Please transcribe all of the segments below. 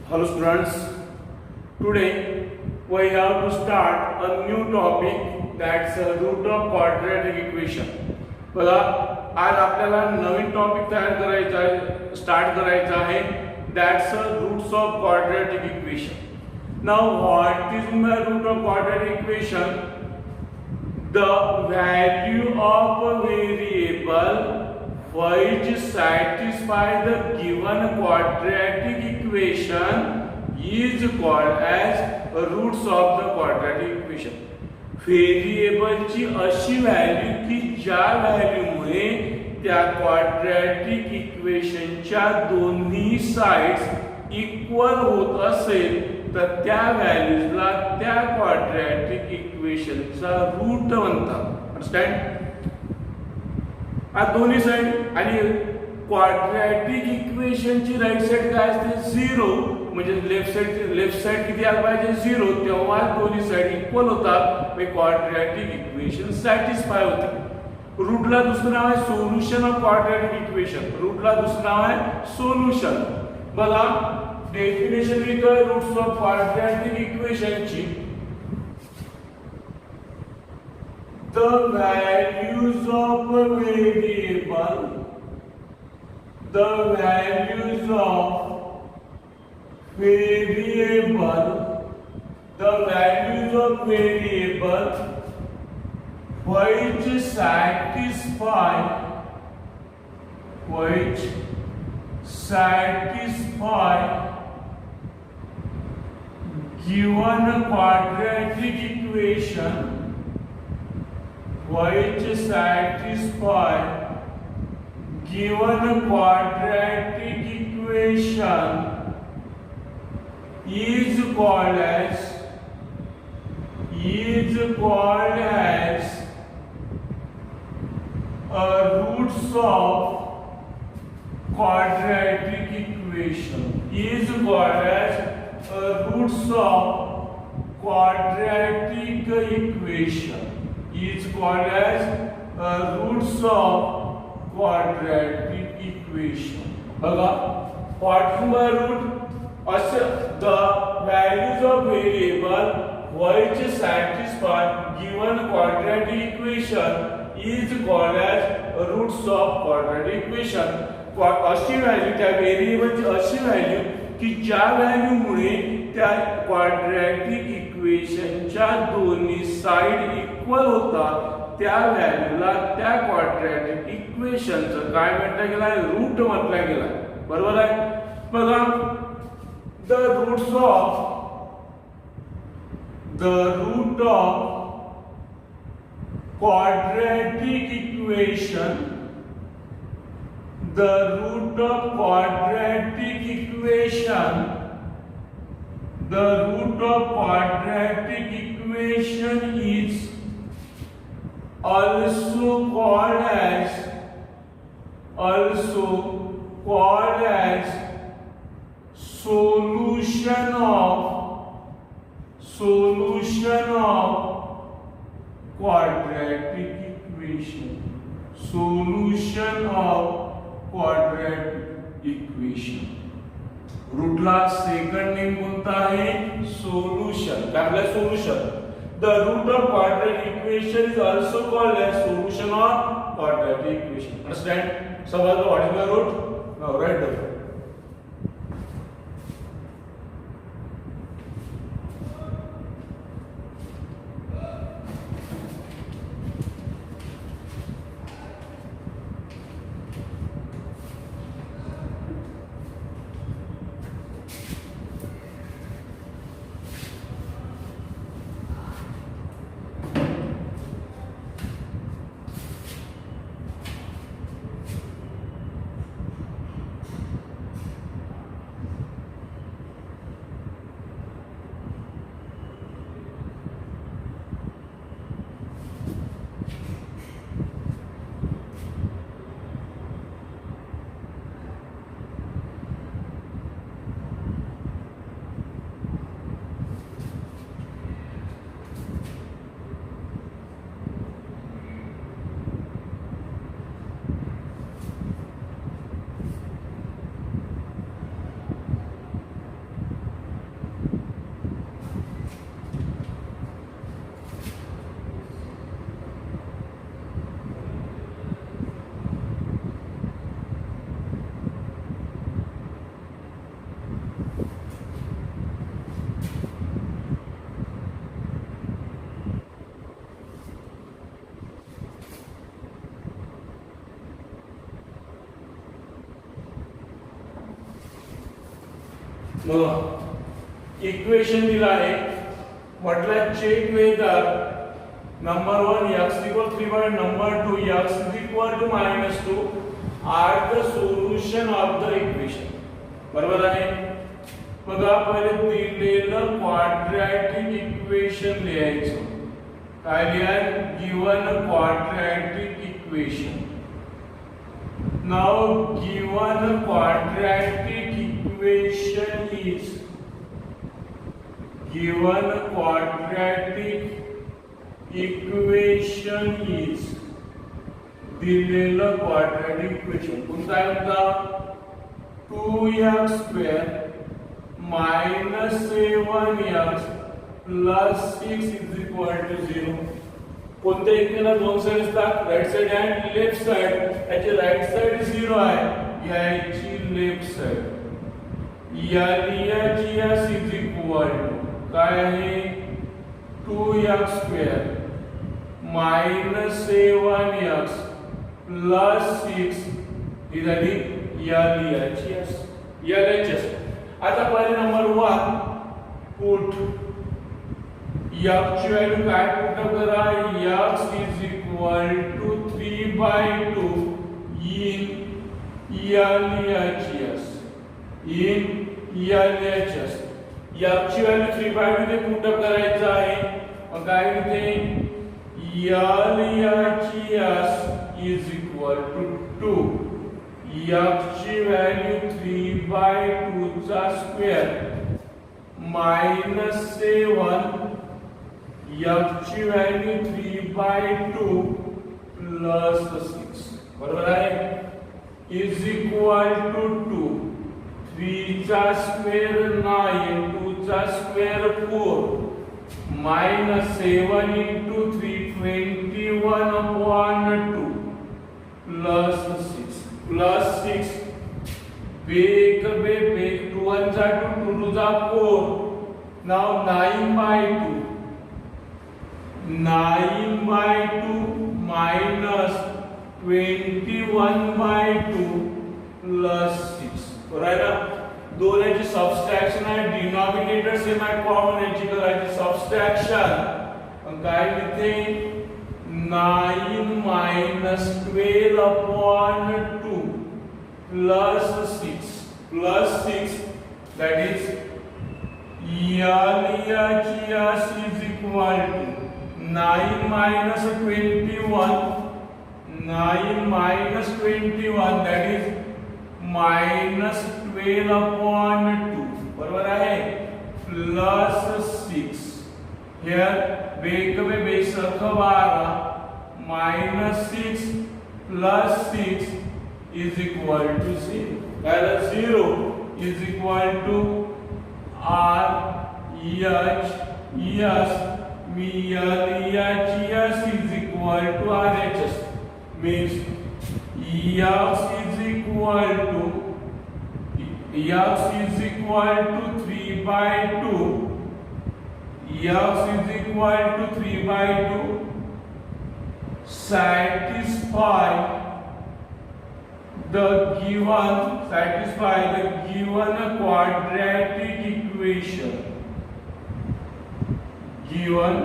Hello students, today we have to start a new topic, that's root of quadratic equation. बघा, आज आपल्याला नवीन topic तयार करायचा आहे, स्टार्ट करायचा आहे, that's roots of quadratic equation. Now what is my root of quadratic equation? The value of a variable which satisfies the given quadratic equation is called as roots of the quadratic equation. व्हेरिएबलची अशी value की ज्या व्हॅल्यूमुळे त्या quadratic इक्वेशनच्या दोन्ही sides equal होत असेल तर त्या व्हॅल्यूजला त्या क्वाड्रॅटिक इक्वेशनचा रूट म्हणतात. अंडरस्टँड? आ दोन्ही साइड आणि क्वाड्रॅटिक इक्वेशनची राईट साइड काय असते? 0. म्हणजे लेफ्ट साइड किती आला पाहिजे? 0. तेव्हा दोन्ही साइड इक्वल होतात, म्हणजे क्वाड्रॅटिक इक्वेशन सॅटिस्फाय होते. रूटला दुसरं नाव आहे सोल्युशन ऑफ क्वाड्रॅटिक इक्वेशन. रूटला दुसरं नाव आहे सोल्युशन. बघा डेफिनेशन लिहितोय रूट्स ऑफ क्वाड्रॅटिक इक्वेशनची. The values of a variable, the values of variable, the values of variable which satisfy given quadratic equation, which satisfy given quadratic equation is called as roots of quadratic equation. Is called as roots of quadratic equation. Is called as roots of quadratic equation. बघा, what is my root? The values of variable which satisfy given quadratic equation is called as roots of quadratic equation. अशी value त्या व्हेरिएबलची अशी value की ज्या व्हॅल्यूमुळे त्या quadratic इक्वेशनच्या दोन्ही side equal होतात त्या व्हॅल्यूला त्या क्वाड्रॅटिक इक्वेशनचं काय म्हटलं गेलं आहे? रूट म्हटलं गेलं आहे. बरोबर आहे? बघा, the root of quadratic equation, the root of quadratic equation, the root of quadratic equation is also called as solution of quadratic equation. Solution of quadratic equation. रूटला सेकंड नेम कोणता आहे? सोल्युशन. काय आपला solution? The root of quadratic equation is also called as solution of quadratic equation. Understand? So what is the root? Now write the root. बघा equation दिलं आहे, म्हटलं check whether number 1 x equal 3 by number 2 x is equal to -2 are the solution of the equation. बरोबर आहे. बघा पहिले दिलेलं quadratic equation लिहायचं. काय लिहाय given quadratic equation. Now given quadratic equation is given quadratic equation is दिलेलं quadratic equation कोणतं आहे होता 2x square minus 7x plus 6 is equal to 0. कोणत्या इक्वेशनला दोन साइड असतात, राइट साइड आणि लेफ्ट साइड. याची राइट साइड 0 आहे, याची लेफ्ट साइड. याची s is equal to काय आहे 2x square minus 7x plus 6 ही झाली LHS. आता पहिले नंबर 1 पुट x ची व्हॅल्यू काय पुट करा x is equal to 3/2 in LHS x ची व्हॅल्यू 3/2 ने पुट करायचं आहे. मग काय होते LHS is equal to 2 x ची व्हॅल्यू 3/2 चा स्क्वेअर minus 7 x ची व्हॅल्यू 3/2 plus 6 बरोबर आहे is equal to 2 3 चा स्क्वेअर 9 2 चा square 4 minus 7 into 3 21/2 plus 6 big 2 1 जा 2 2 जा 4. now 9/2 minus 21/2 plus 6 बरोबर ना. दोन याची सबट्रॅक्शन आहे, डिनॉमिनेटर सेम आहे, कॉमन याची करायची सबट्रॅक्शन. पण काय लिहिते 9 minus 12/2 plus 6 that is LHS is equal to 9 minus 21 that is minus 12/2 बरोबर आहे plus 6 here बेक में बेसख 12 minus 6 plus 6 is equal to 0. Where 0 is equal to RHS LHS is equal to RHS means x is equal to 3/2 x is equal to 3/2 satisfy the given quadratic equation. Given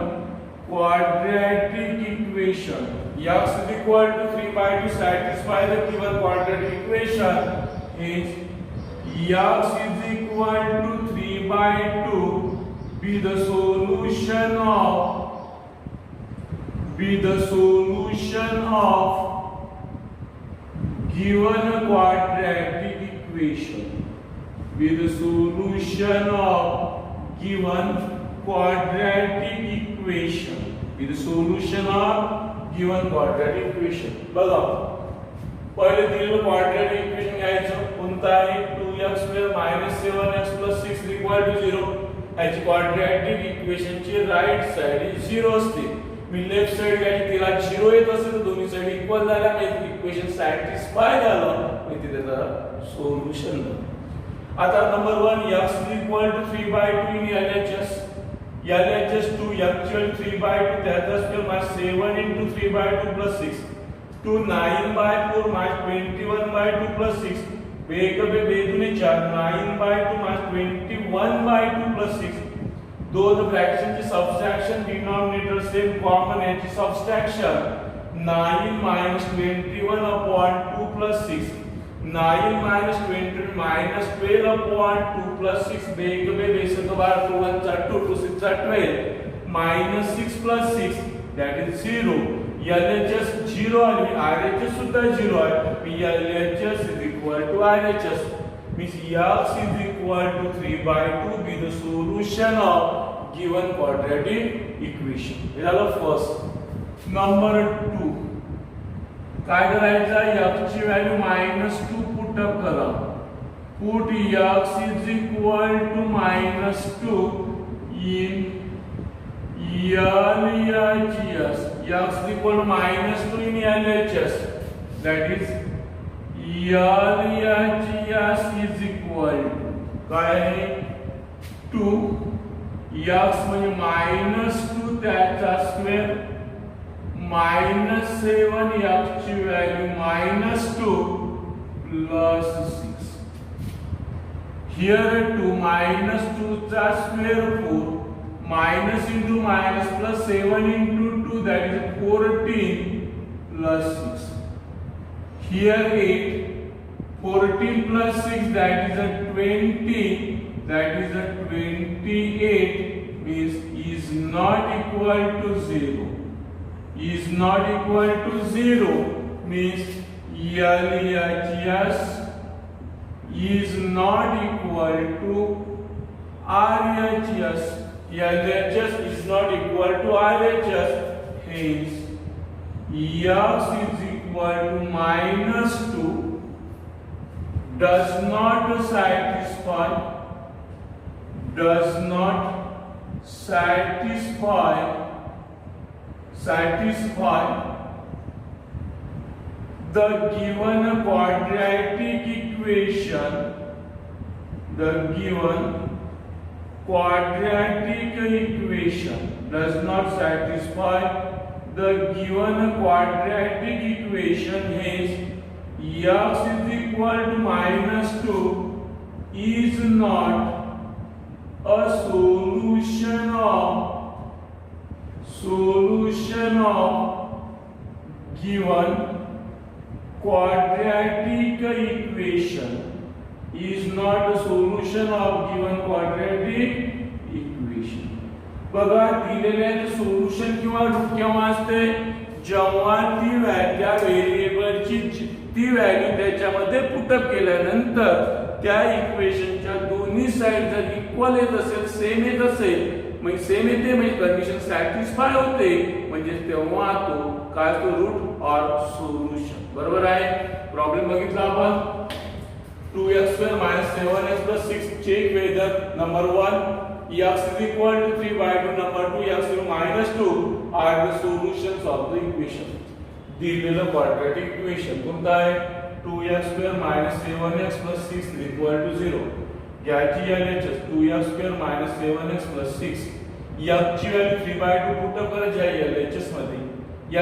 quadratic equation x is equal to 3/2 satisfy the given quadratic equation is x is equal to 3/2 be the solution of given quadratic equation. Be the solution of given quadratic equation. Be the solution of given quadratic equation. बघा पहिले दिलेलं quadratic equation घ्यायचं कोणतं आहे 2x square minus 7x plus 6 equal to 0. याची quadratic इक्वेशनची right side 0 असते. मी left side घ्यायची तिला 0 येत असेल तर दोन्ही साइड इक्वल झाल्या म्हणजे इक्वेशन सॅटिस्फाय झालं म्हणजे त्याचा सोल्युशन. आता number 1 x is equal to 3/2 in LHS 2 actual 3/2 त्याचा square minus 7 into 3/2 plus 6 2 9/4 minus 21/2 plus 6 एक बे दुने 4 9/2 माइनस 21/2 प्लस 6 दोन फ्रॅक्शनची सबट्रॅक्शन डिनॉमिनेटर सेम कॉमन याची subtraction 9 minus 21 upon 2 plus 6 9 minus 20 minus 12 upon 2 plus 6 bag base तो बार 2 1 चा 2 2 6 चा 12 minus 6 plus 6 that is 0 LHS 0 आणि RHS सुद्धा 0 आहे LHS is equal to RHS means X is equal to 3/2 be the solution of given quadratic equation हे झालं first number 2 काय करायचं x ची व्हॅल्यू -2 पुट अप करा put x is equal to -2 in LHS x is equal to -2 in LHS that is LHS is equal to काय आहे 2 x म्हणजे -2 त्याचा square -7 x ची व्हॅल्यू -2 plus 6 here 2 -2 चा square 4 minus into minus plus 7 into 2 that is 14 plus 6 here 8 14 plus 6 that is a 20 that is a 28 means is not equal to 0 is not equal to 0 means LHS is not equal to RHS LHS is not equal to RHS hence X is equal to -2 does not satisfy the given quadratic equation does not satisfy the given quadratic equation hence x is equal to -2 is not a solution of given quadratic equation is not a solution of given quadratic equation बघा दिलेल्या solution किंवा root केव्हा असते जेव्हा ती त्या व्हेरिएबलची ती व्हॅल्यू त्याच्यामध्ये पुटअप केल्यानंतर त्या इक्वेशनच्या दोन्ही साइड जर इक्वल येत असेल सेम येत असेल म्हणजे सेम येते म्हणजे कंडिशन सॅटिस्फाय होते म्हणजे तेव्हा तो काय तो रूट ऑर सोल्युशन बरोबर आहे प्रॉब्लेम बघितला आपण 2x² - 7x + 6 check whether number 1 x is equal to 3/2 number 2 x is -2 are the solutions of the equation दिलेलं quadratic equation कोणता आहे 2x² - 7x + 6 is equal to 0 याची LHS 2x² - 7x + 6 याची value 3/2 put up करायची आहे LHS मध्ये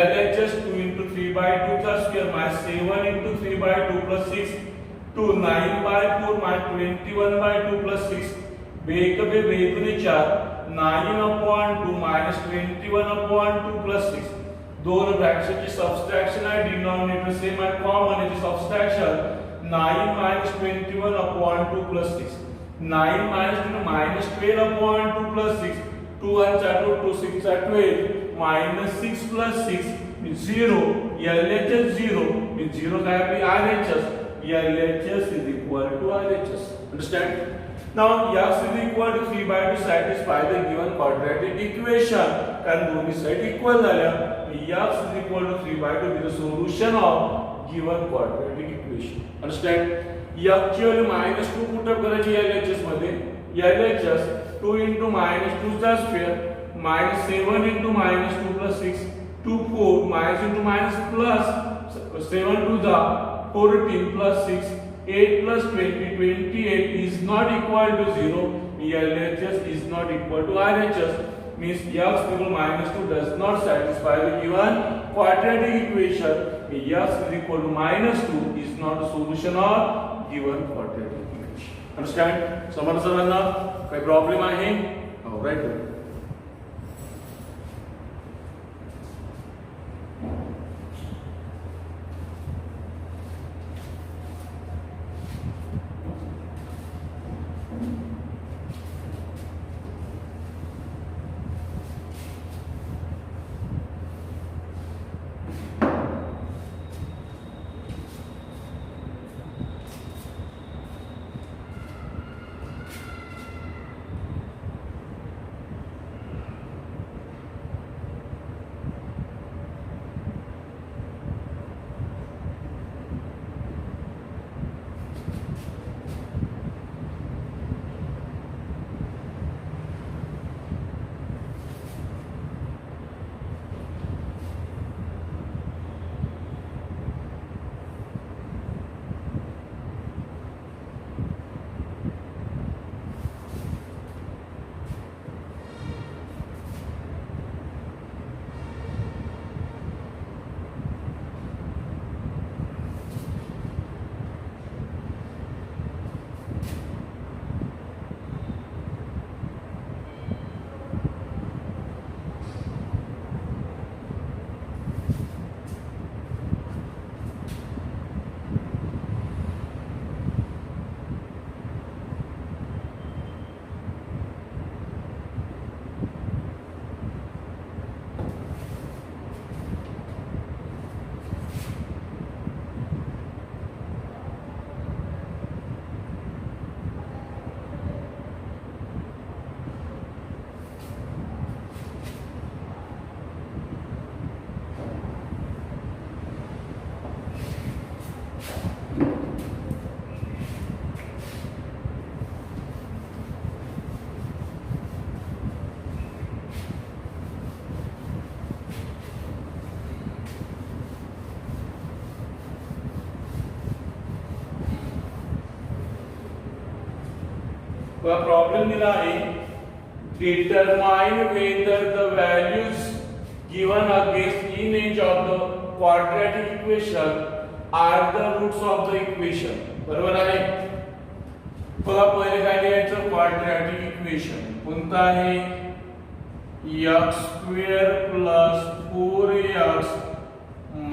LHS 2 * 3/2 चा square -7 * 3/2 + 6 2 9/4 - 21/2 plus 6 bake बे दुने 4 9/2 - 21/2 plus 6 दोन फ्रॅक्शनची सबट्रॅक्शन आहे डिनॉमिनेटर सेम आहे कॉमन याची सबट्रॅक्शन 9 - 21/2 plus 6 9 - 12/2 plus 6 2 1 चा 2 2 6 चा 12 -6 plus 6 means 0 LHS 0 means 0 काय आपली RHS LHS is equal to RHS. Understand? Now x is equal to 3/2 satisfy the given quadratic equation. कारण दोन्ही साइड इक्वल झाल्या x is equal to 3/2 is the solution of given quadratic equation. Understand? x ची value -2 put up करायची LHS मध्ये LHS 2 * -2 चा square -7 * -2 plus 6 2 4 plus 7 to the 14 plus 6 8 plus 20 28 is not equal to 0 LHS is not equal to RHS means x equal -2 does not satisfy the given quadratic equation x is equal to -2 is not a solution of given quadratic equation. Understand? समोर सरांना काही problem आहे? हो, right. Problem दिला आहे, determine whether the values given against in edge of the quadratic equation are the roots of the equation. बरोबर आहे? बघा पहिले काय लिहायचं, क्वाड्रॅटिक इक्वेशन कोणतं आहे, x² plus 4x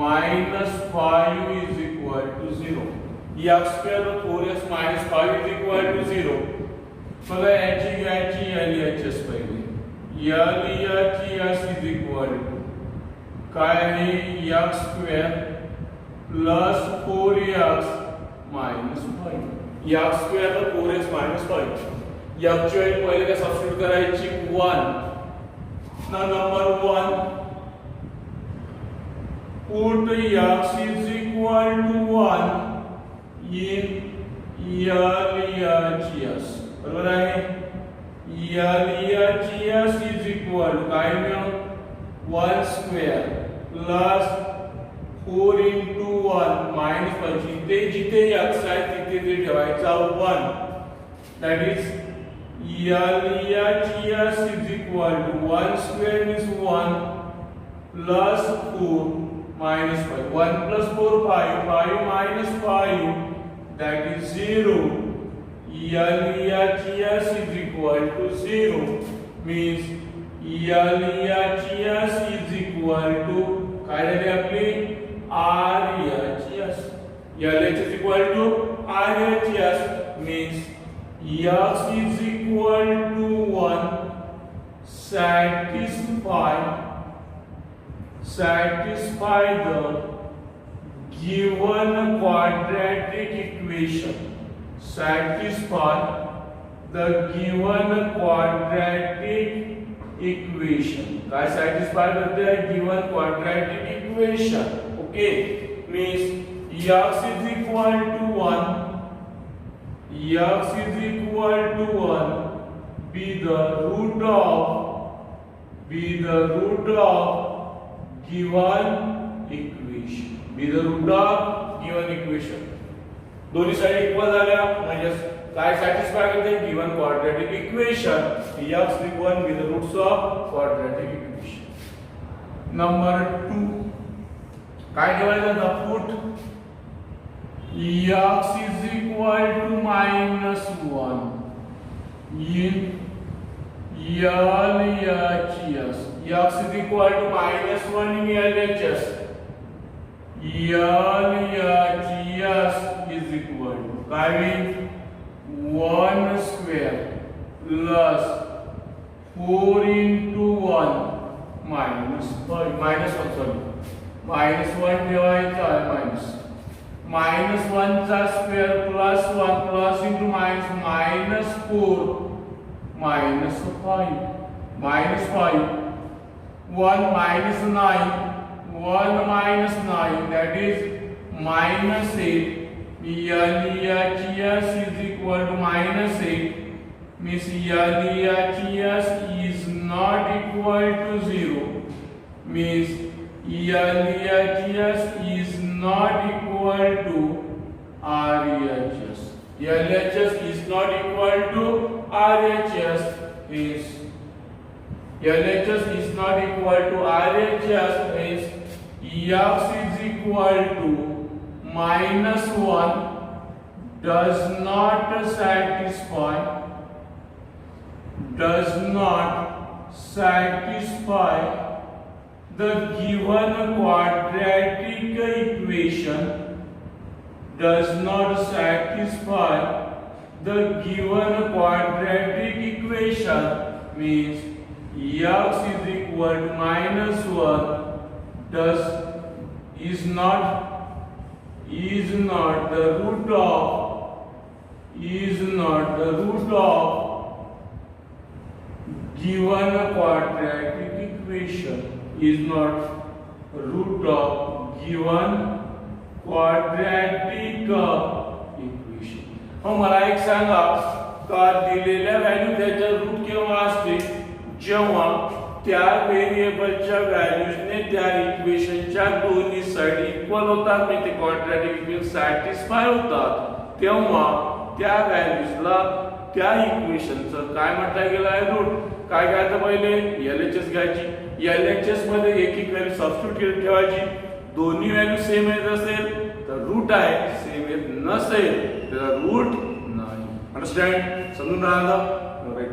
minus 5 is equal to 0. x² 4x minus 5 is equal to 0. बघा याची LHS पहिले, LHS इज इक्वल टू काय आहे, x² plus 4x minus 5. x² 4x minus 5. याची व्हॅल्यू पहिले काय सबस्टिट्यूट करायची, 1 ना. Number 1 put x is equal to 1 in LHS. बरोबर आहे? LHS is equal to काय मिळेल, 1 स्क्वेअर प्लस 4 into 1 मायनस 5. ते जिथे x आहे तिथे ते ठेवायचा 1. That is LHS is equal to 1 square is 1 plus 4 minus 5. 1 plus 4 5, 5 minus 5 that is 0. LHS is equal to 0 means LHS is equal to काय झाली आपली RHS. LHS is equal to RHS means x is equal to 1 satisfy the given quadratic equation. Satisfy the given quadratic equation. काय satisfy करते है, given quadratic equation. Okay, means x is equal to 1. X is equal to 1 be the root of given equation. Be the root of given equation. दोन्ही side equal झाल्या म्हणजे काय satisfy करते, given quadratic equation. x equal be the roots of quadratic equation. Number 2 काय ठेवायचं, the put x is equal to -1 in LHS. X is equal to -1 in LHS. LHS is equal to काय होईल 1 square plus 4 into 1 minus 5 minus 1 sorry minus 1 ठेवायचा आहे minus 1 चा square plus 1 plus into minus minus 4 minus 5 minus 5 1 minus 9 1 minus 9 that is minus 8 LHS is equal to minus 8 means LHS is not equal to 0 means LHS is not equal to RHS. LHS is not equal to RHS is LHS is not equal to RHS is X is equal to -1 does not satisfy the given quadratic equation does not satisfy the given quadratic equation means x is equal to -1 is not the root of given quadratic equation is not root of given quadratic equation. मला एक सांगा का दिलेल्या value त्याचा root केव्हा असते जेव्हा त्या व्हेरिएबलच्या व्हॅल्यूजने त्या इक्वेशनच्या दोन्ही साइड इक्वल होतात म्हणजे ते क्वाड्रॅटिक इक्वेशन सॅटिस्फाय होतात तेव्हा त्या व्हॅल्यूजला त्या इक्वेशनचं काय म्हटलं गेलं आहे रूट. काय घ्यायचं पहिले LHS घ्यायची LHS मध्ये एक व्हॅल्यू सबस्टिट्यूट ठेवायची दोन्ही व्हॅल्यू सेम येत असेल तर रूट आहे सेम येत नसेल तर रूट नाही. अंडरस्टँड समजून राहिलं राईट.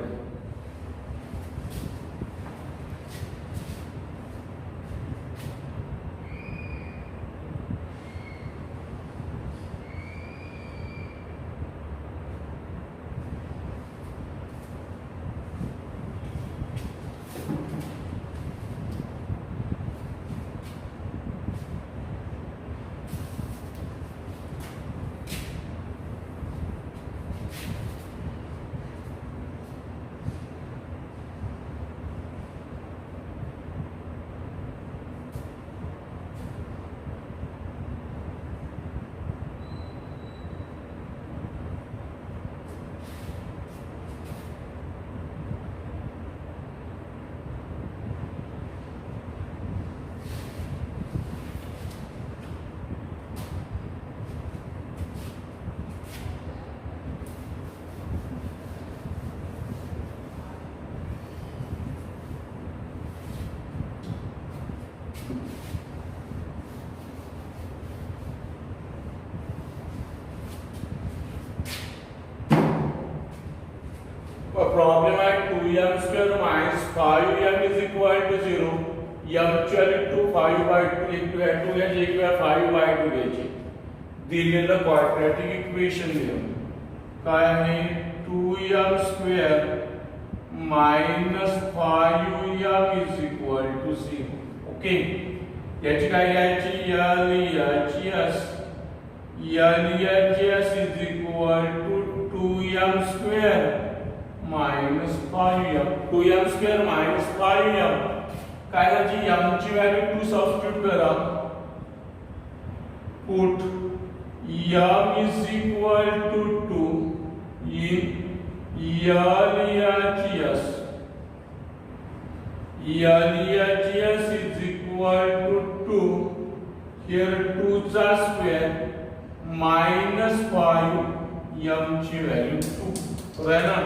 प्रॉब्लेम आहे 2m square minus 5m is equal to 0. m ची व्हॅल्यू 2 5/2 एक घ्यायची एक वेळा 5/2 घ्यायची. दिलेलं क्वाड्रॅटिक इक्वेशन घेऊन काय आहे 2m square minus 5m is equal to 0. Okay याची काय घ्यायची LHS is equal to 2m square minus 5m 2m square minus 5m काय करायची m ची व्हॅल्यू 2 सबस्टिट्यूट करा put m is equal to 2 in LHS is equal to 2 here 2 चा square minus 5 m ची value 2 आहे ना.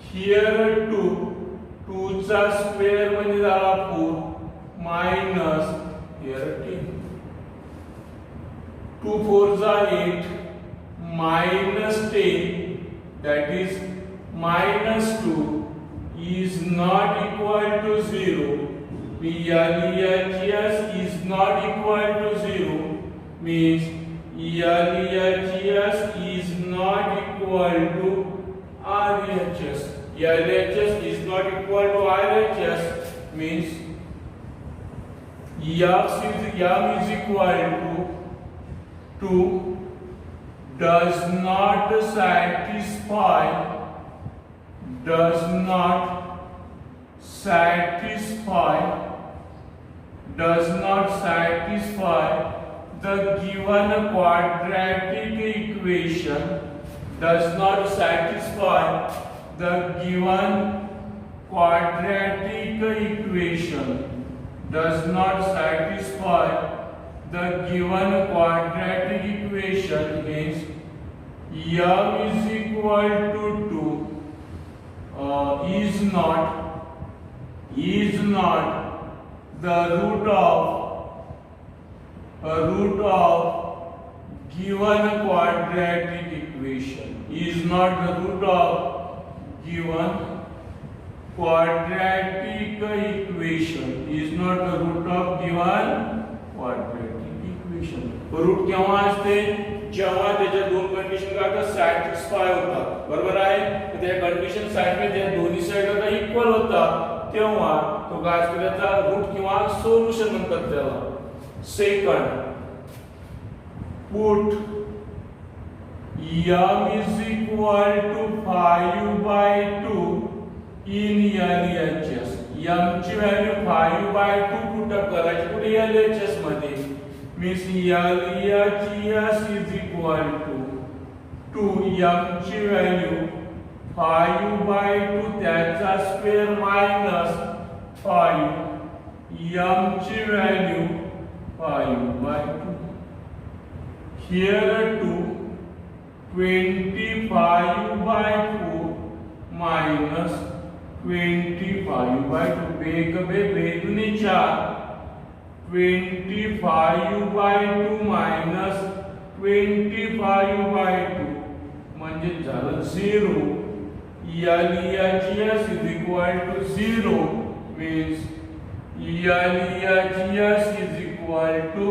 here 2 चा square म्हणजे झाला 4 minus here 10 2 4s are 8 minus 10 that is minus 2 is not equal to 0. LHS is not equal to 0 means LHS is not equal to RHS. LHS is not equal to RHS means M is equal to 2 does not satisfy the given quadratic equation, does not satisfy the given quadratic equation, does not satisfy the given quadratic equation means M is equal to 2 is not the root of given quadratic equation, is not the root of given quadratic equation, is not the root of given quadratic equation. Root केव्हा असते जेव्हा त्याच्या दोन condition काय होतात satisfy होतात बरोबर आहे तर त्या कंडिशन साठी त्या दोन्ही साइडला इक्वल होतात तेव्हा तो काय असतो त्याचा रूट किंवा सोल्युशन म्हणतात त्याला. Second put M is equal to 5/2 in LHS. M ची व्हॅल्यू 5/2 पुट करायची कुठे LHS मध्ये means LHS is equal to M ची व्हॅल्यू 5/2 त्याचा स्क्वेअर मायनस 5 M ची व्हॅल्यू 5/2 here to 25/4 minus 25/2 बेग बे बेदुनी 4 25/2 minus 25/2 म्हणजे झालं 0. LHS is equal to 0 means LHS is equal to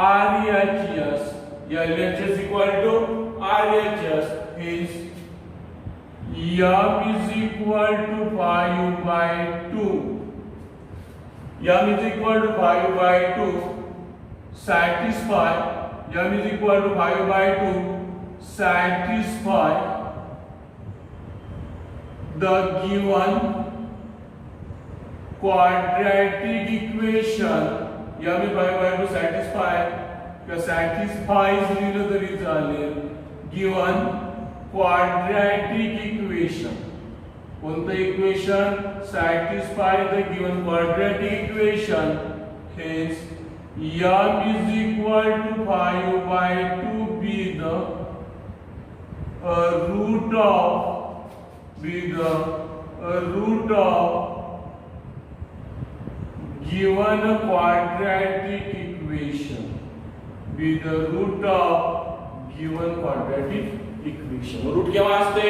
RHS. LHS equal to RHS is M is equal to 5/2. M is equal to 5/2 satisfy. M is equal to 5/2 satisfy the given quadratic equation. M is 5/2 satisfy किंवा satisfies लिहिलं तरी चालेल given quadratic equation. कोणतं equation satisfy the given quadratic equation hence M is equal to 5/2 be the root of given quadratic equation, be the root of given quadratic equation. Root केव्हा असते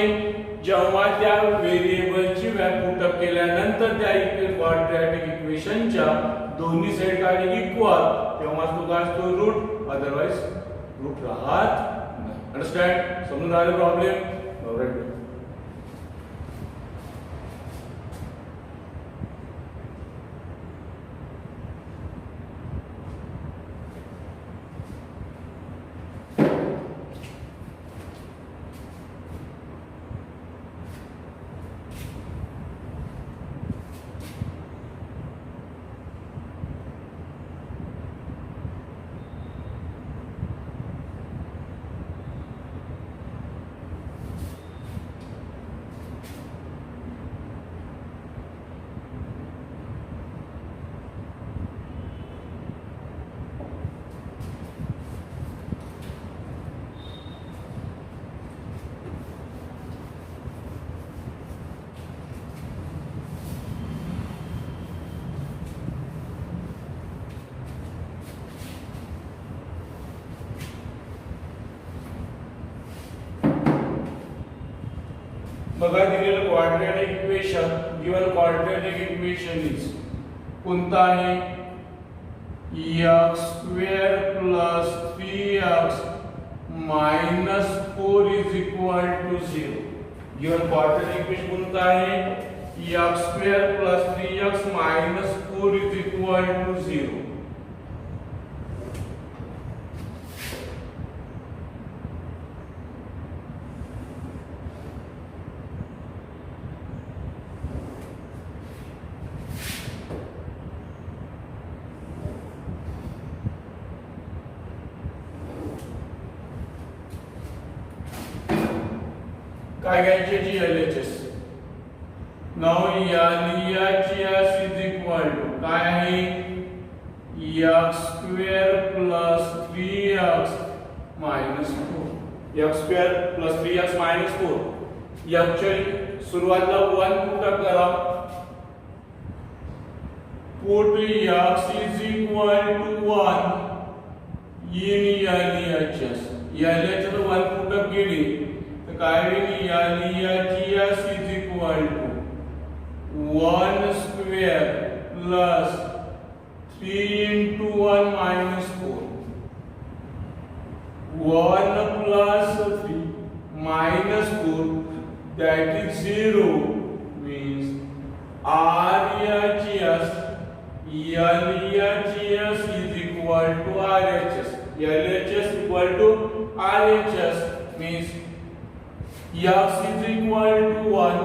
जेव्हा त्या व्हेरिएबलची व्हॅल्यू पुटअप केल्यानंतर त्या quadratic इक्वेशनच्या दोन्ही side काढली इक्वल तेव्हा तो काय असतो रूट, अदरवाइज रूट राहत नाही. अंडरस्टँड? समजून आलं प्रॉब्लेम? ऑलराइट. बघा दिलेलं quadratic equation, given quadratic equation is कोणता आहे, x square plus 3x minus 4 is equal to 0. Given quadratic equation कोणता आहे, x square plus 3x minus 4 is equal to 0. काय घ्यायचे जी LHS. Now LHS is equal to काय आहे, x square plus 3x minus 4. x square plus 3x minus 4. Actually सुरुवातीला 1 put करा, put x is equal to 1 in LHS. LHS 1 put केली काय होईल, LHS is equal to 1 square plus 3 into 1 minus 4. 1 plus 3 minus 4 that is 0 means RHS LHS is equal to RHS. LHS equal to RHS means x is equal to 1.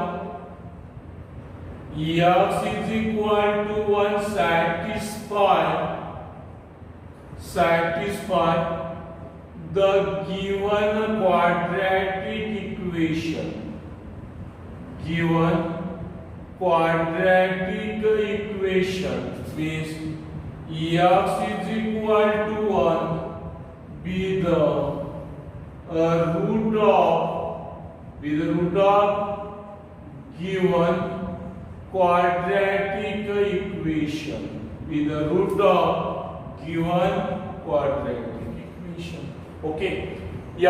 X is equal to 1 satisfy the given quadratic equation. Given quadratic equation means x is equal to 1 be the root of given quadratic equation, with the root of given quadratic equation. Okay,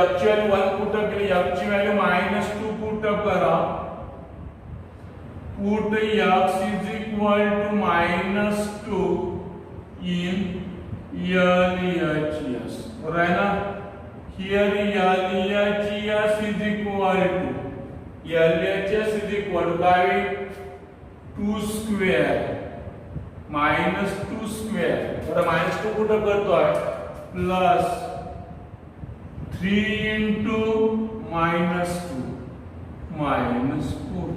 actually 1 put up केले, x ची value -2 put up करा, put x is equal to -2 in LHS. बरोबर आहे ना, here LHS is equal to LHS is equal to काय 2 square -2 square. आता -2 कुठं करतोय, प्लस 3 into -2 -4.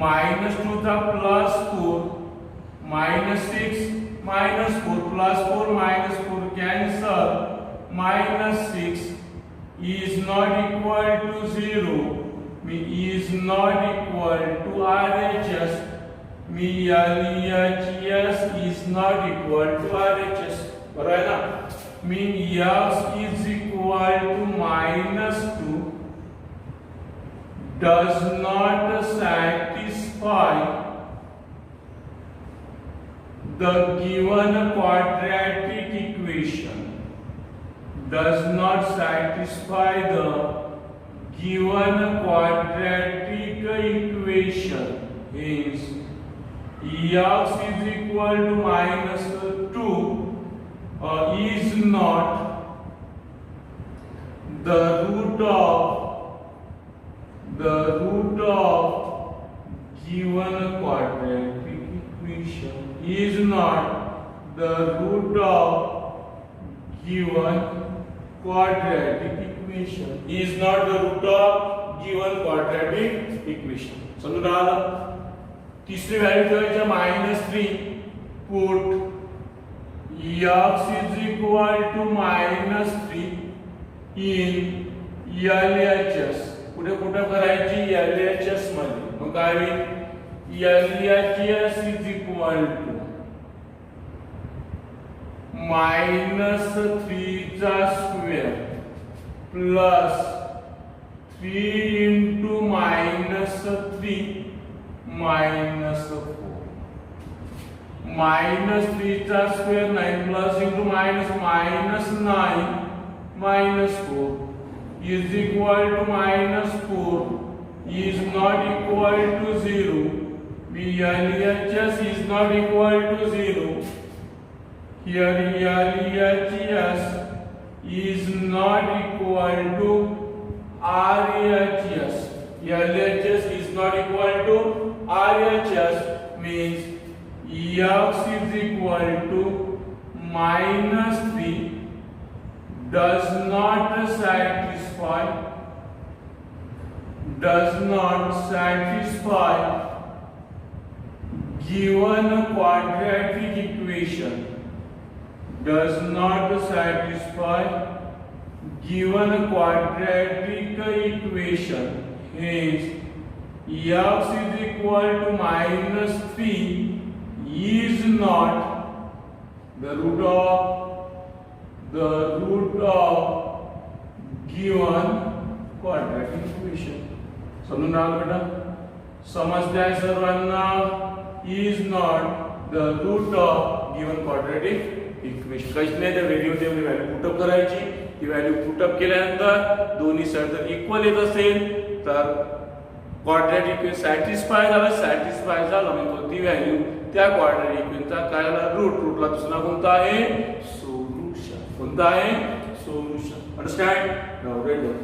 -2 चा +4 -6 -4 +4 -4 cancel. -6 is not equal to 0, is not equal to RHS, LHS is not equal to RHS. बरोबर आहे ना, x is equal to -2 does not satisfy the given quadratic equation. Does not satisfy the given quadratic equation is x is equal to -2 is not the root of given quadratic equation, is not the root of given quadratic equation, is not the root of given quadratic equation. समजून आलं. तिसरी value ठेवायची -3, put x is equal to -3 in LHS. कुठे कुठे करायची, LHS मध्ये. मग काय होईल, LHS is equal to -3 चा स्क्वेअर प्लस 3 into -3 -4. -3 चा square 9 plus into minus -9 -4 is equal to -4 is not equal to 0, LHS is not equal to 0. Here LHS is not equal to RHS. LHS is not equal to RHS means X is equal to -3 does not satisfy given quadratic equation, does not satisfy given quadratic equation. Hence X is equal to -3 is not the root of given quadratic equation. समजून राहिलं बेटा? समजते आहे सर्वांना? is not the root of given quadratic equation. काहीच नाही, त्या value तेवढी व्हॅल्यू पुटअप करायची. ती व्हॅल्यू पुटअप केल्यानंतर दोन्ही साइड जर इक्वल येत असेल तर क्वाड्रॅटिक इक्वेशन सॅटिस्फाय झालं म्हणजे ती व्हॅल्यू त्या क्वाड्रॅटिक इक्वेशनचा काय झाला? रूटला दुसरा कोणता आहे? सोल्युशन. कोणता आहे? Solution. Understand? Now read it.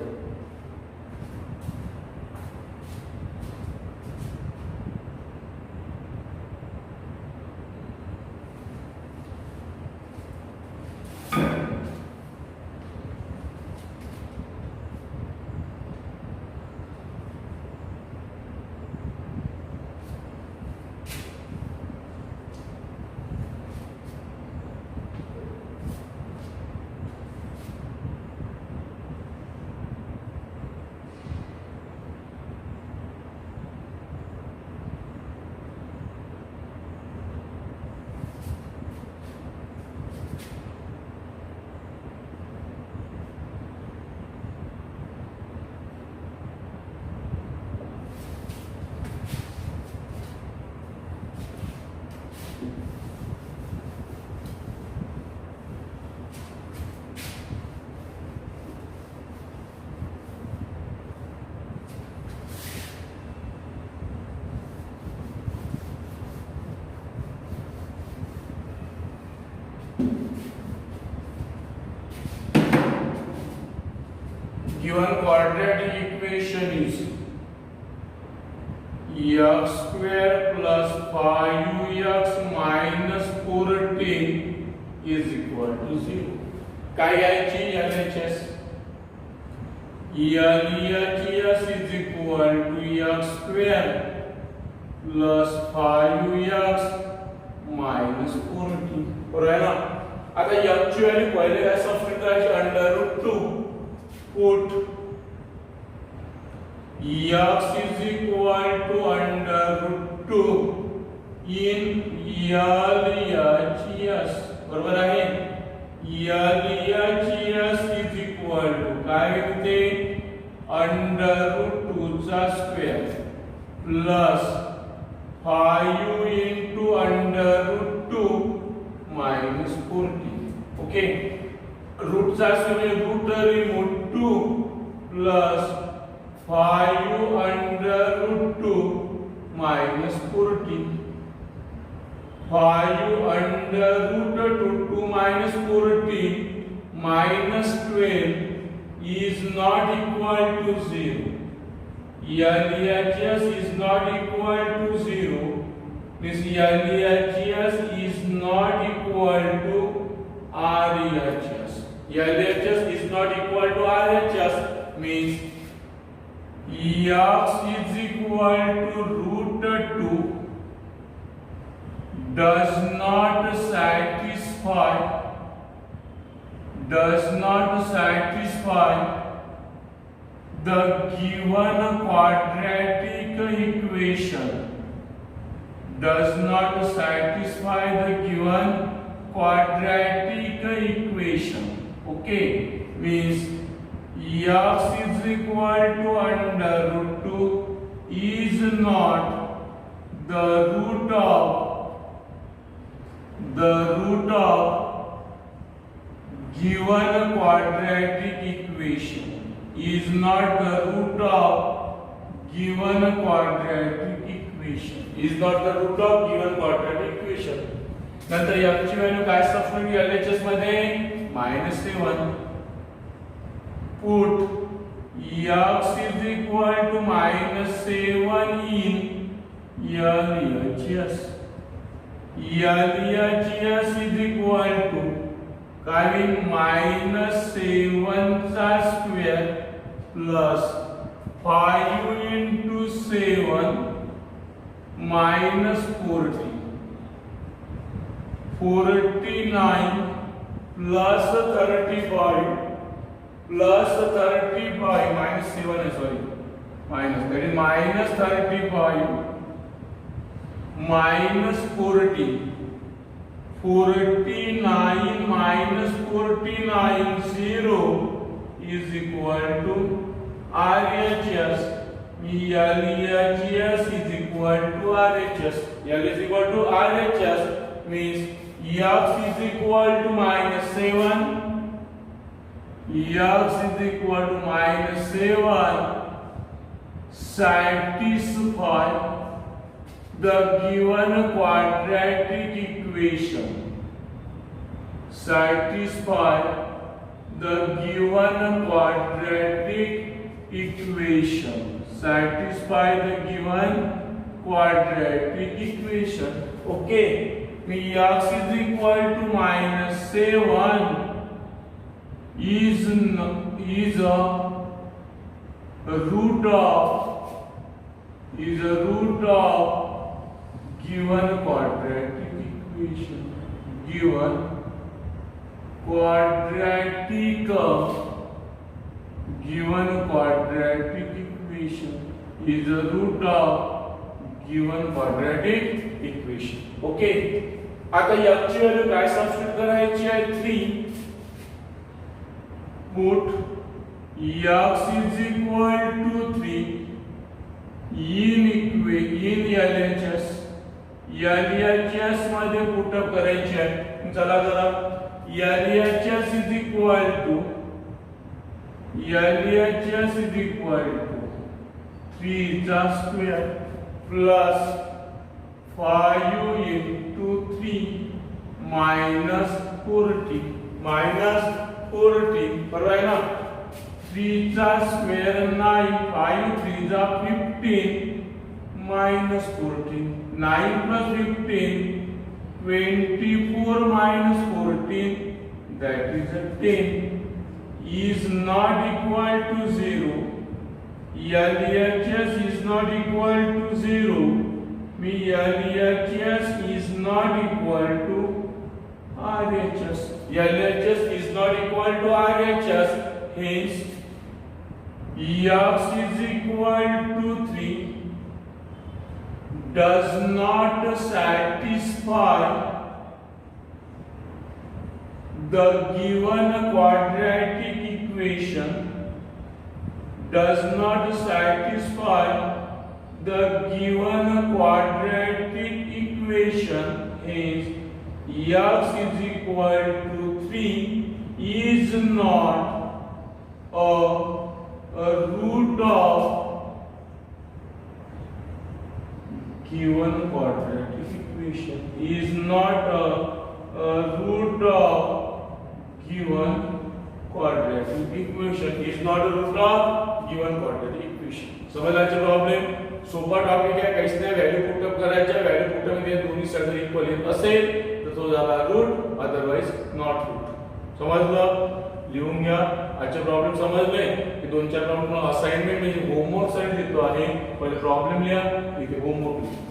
Given quadratic equation is x square plus 5x minus 14 is equal to 0. काय घ्यायची? LHS. LHS is equal to x square plus 5x minus 14. बरोबर आहे ना? आता x ची व्हॅल्यू पहिले काय सबस्टिट्यूट करायची? √2 put x is equal to √2 in LHS. बरोबर आहे? LHS is equal to काय होते? √2 चा square plus 5 into √2 minus 14. Okay, root चा square root remove 2 plus 5 √2 minus 14. 5 √2 minus 14 minus 12 is not equal to 0. LHS is not equal to 0. Means LHS is not equal to RHS. LHS is not equal to RHS means x is equal to √2 does not satisfy the given quadratic equation. Does not satisfy the given quadratic equation. Okay, means x is equal to √2 is not the root of given quadratic equation. Is not the root of given quadratic equation is not the root of given quadratic equation. नंतर f ची value काय substitute LHS मध्ये -7 put x is equal to -7 in LHS. LHS is equal to काय होईल -7 चा square plus 5 into 7 minus 40 49 plus 35 plus 35 minus 7 sorry minus that is minus 35 minus 40 49 minus 49 0 is equal to RHS. LHS is equal to RHS. L is equal to RHS means x is equal to -7. X is equal to -7 satisfy the given quadratic equation. Satisfy the given quadratic equation. Satisfy the given quadratic equation. Okay, x is equal to -7 is a root of given quadratic equation. Given quadratic equation is a root of given quadratic equation. Okay, आता याची value काय substitute करायची आहे 3 put x is equal to 3 in LHS. LHS मध्ये put up करायची आहे. चला जरा LHS is equal to 3 चा स्क्वेअर प्लस 5 into 3 minus 40 बरोबर आहे ना. 3 चा स्क्वेअर 9 5 3 जा 15 minus 14 9 plus 15 24 minus 14 that is a 10 is not equal to 0. LHS is not equal to 0. LHS is not equal to RHS. LHS is not equal to RHS. Hence, x is equal to 3 does not satisfy the given quadratic equation. Does not satisfy the given quadratic equation. Hence, x is equal to 3 is not a root of given quadratic equation. Is not a root of given quadratic equation. Is not a root of given quadratic equation. समजलाचे problem सोपा topic आहे. काहीच नाही, value put up करायच्या. Value put up मध्ये दोन्ही side equal येत असेल तर तो झाला रूट, अदरवाइज नॉट रूट. समजलं? लिहून घ्या. आजचे प्रॉब्लेम समजले की 2-4 प्रॉब्लेम असाइनमेंट म्हणजे होमवर्क साठी देतो आहे. पहिले प्रॉब्लेम लिहा, इथे होमवर्क लिहा.